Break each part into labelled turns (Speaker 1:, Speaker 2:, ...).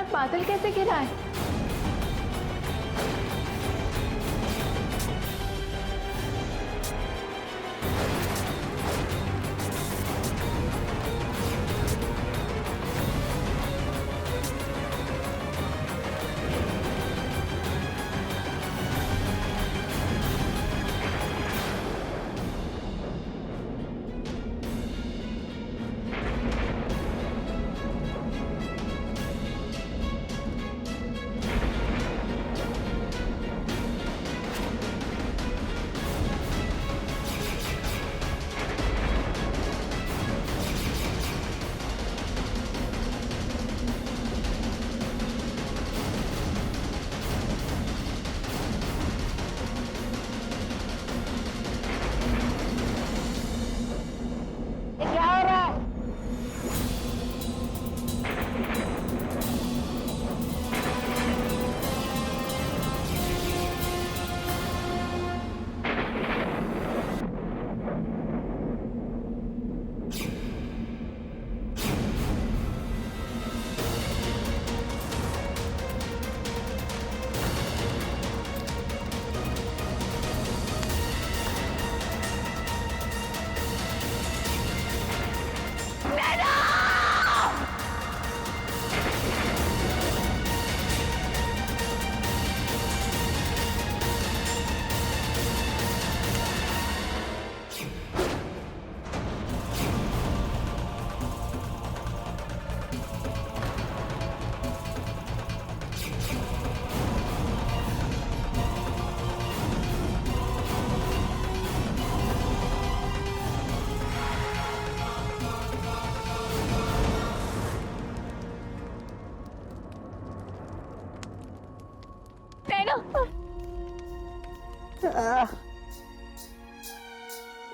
Speaker 1: अचानक बादल कैसे गिरा है?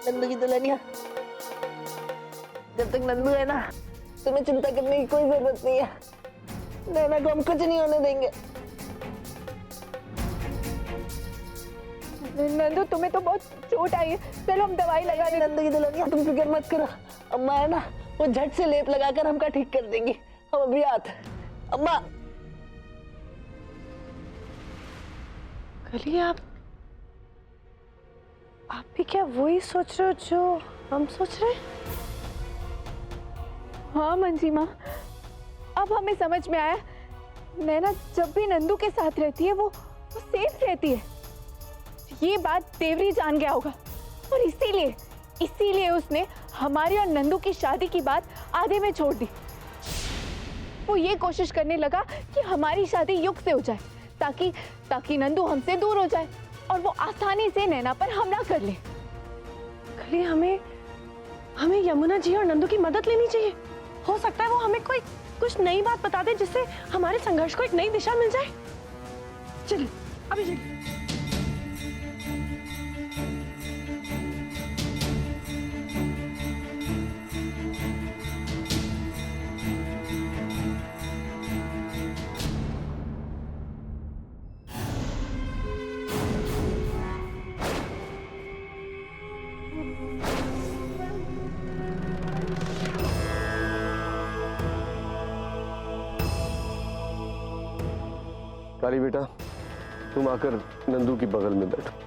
Speaker 2: नंदू की दुल्हनिया, जब तक नंदू है ना, तुम्हें चिंता करने की कोई जरूरत नहीं है। नैना को हम कुछ नहीं होने देंगे।
Speaker 1: नंदू, तुम्हें तो बहुत चोट आई है, चलो हम दवाई लगा दें।
Speaker 2: नंदू की दुल्हनिया, तुम फिक्र मत करो। अम्मा है ना, वो झट से लेप लगाकर हमका ठीक कर देंगी। हम अभी आते हैं। अम्मा।
Speaker 3: कली, आप भी क्या वही सोच रहे हो जो हम सोच रहे हैं?
Speaker 1: हाँ मंजी माँ, अब हमें समझ में आया। नैना जब भी नंदू के साथ रहती है वो सेफ रहती है। ये बात देवरी जान गया होगा और इसीलिए उसने हमारी और नंदू की शादी की बात आधे में छोड़ दी। वो ये कोशिश करने लगा कि हमारी शादी युग से हो जाए, ताकि नंदू हमसे दूर हो जाए और वो आसानी से नैना पर हमला कर ले।
Speaker 3: कली, हमें यमुना जी और नंदू की मदद लेनी चाहिए। हो सकता है वो हमें कुछ नई बात बता दे, जिससे हमारे संघर्ष को एक नई दिशा मिल जाए। चलिए अभी चलिए।
Speaker 4: काली बेटा, तुम आकर नंदू की बगल में बैठो।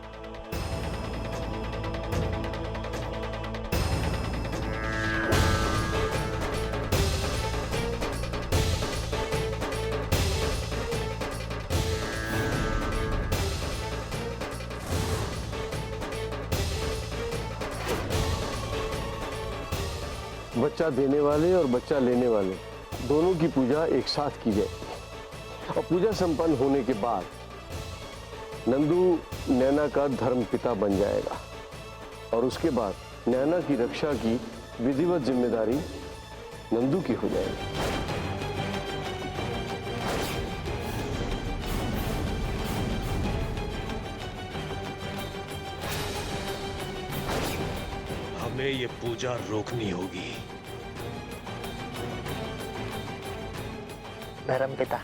Speaker 4: बच्चा देने वाले और बच्चा लेने वाले दोनों की पूजा एक साथ की जाए और पूजा संपन्न होने के बाद नंदू नैना का धर्म पिता बन जाएगा और उसके बाद नैना की रक्षा की विधिवत जिम्मेदारी नंदू की हो जाएगी।
Speaker 5: हमें ये पूजा रोकनी होगी।
Speaker 2: धर्म पिता,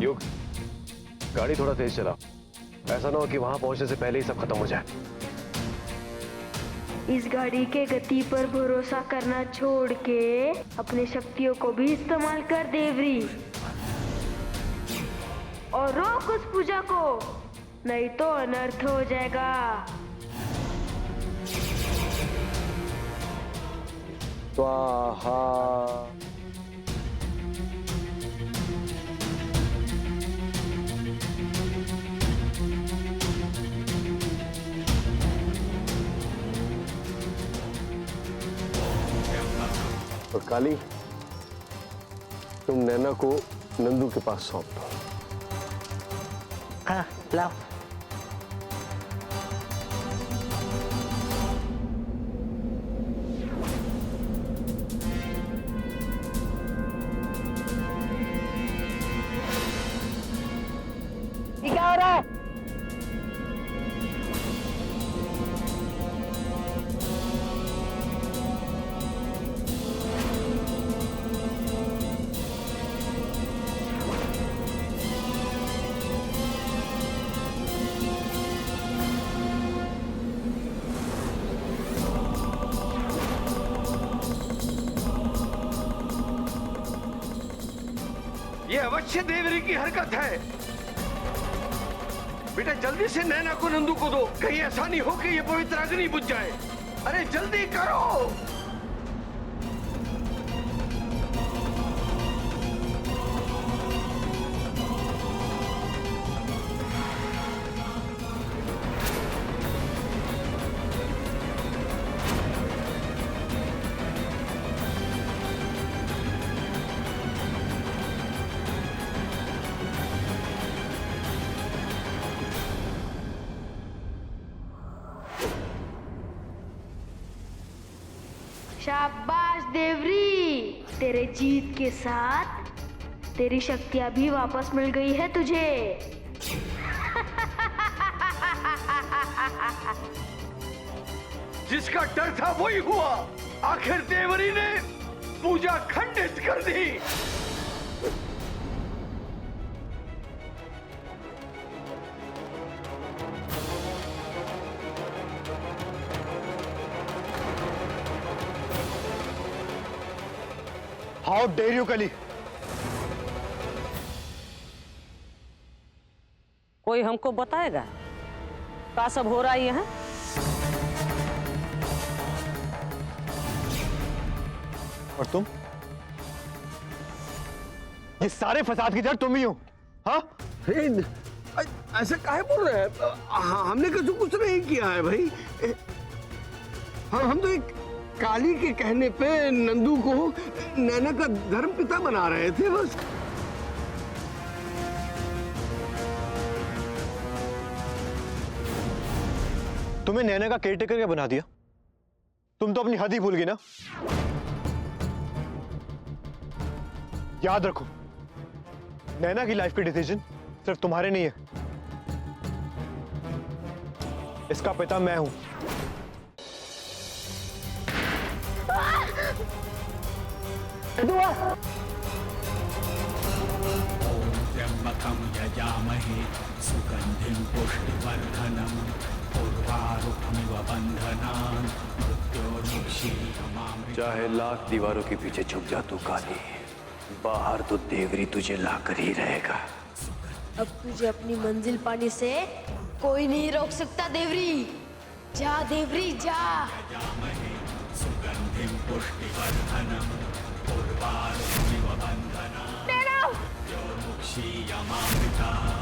Speaker 4: युग, गाड़ी थोड़ा तेज चला, ऐसा ना हो कि वहां पहुंचने से पहले ही सब खत्म हो जाए।
Speaker 6: इस गाड़ी के गति पर भरोसा करना छोड़ के अपने शक्तियों को भी इस्तेमाल कर देवरी, और रोक उस पूजा को, नहीं तो अनर्थ हो जाएगा।
Speaker 4: स्वाहा। और काली, तुम नैना को नंदू के पास सौंप दो।
Speaker 2: हाँ लाओ। ये क्या हो रहा है?
Speaker 7: ये अवश्य देवरी की हरकत है। बेटा जल्दी से नैना को नंदू को दो, कहीं ऐसा नहीं हो कि ये पवित्र अग्नि बुझ जाए। अरे जल्दी करो।
Speaker 6: शाबाश देवरी, तेरे जीत के साथ तेरी शक्तियां भी वापस मिल गई है तुझे।
Speaker 7: जिसका डर था वही हुआ, आखिर देवरी ने पूजा खंडित कर दी।
Speaker 8: हाउ डेयर यू कली।
Speaker 9: कोई हमको बताएगा क्या सब हो रहा है यहाँ?
Speaker 8: और तुम, ये सारे फसाद की जड़ तुम ही हो। हाँ
Speaker 7: ऐसा काहे बोल रहे हैं? हमने कुछ नहीं किया है भाई। हम तो एक काली के कहने पे नंदू को नैना का धर्म पिता बना रहे थे बस।
Speaker 8: तुम्हें नैना का केयरटेकर क्या बना दिया? तुम तो अपनी हद ही भूल गई ना। याद रखो, नैना की लाइफ के डिसीजन सिर्फ तुम्हारे नहीं है, इसका पिता मैं हूं।
Speaker 10: त्र्यंबकं यजामहे सुगंधिं पुष्टिवर्धनम् उर्वारुकमिव बन्धनान् मृत्योर्मुक्षीयमामृतात्।
Speaker 5: चाहे लाख दीवारों के पीछे छुप जा तू काली, बाहर तो देवरी तुझे लाकर ही रहेगा।
Speaker 6: अब तुझे अपनी मंजिल पाने से कोई नहीं रोक सकता देवरी। जा देवरी जा।
Speaker 10: सुगंधिं पुष्टिवर्धनम् उर्वारुकमिव बन्धनान् मृत्योर्मुक्षीयमामृतात्।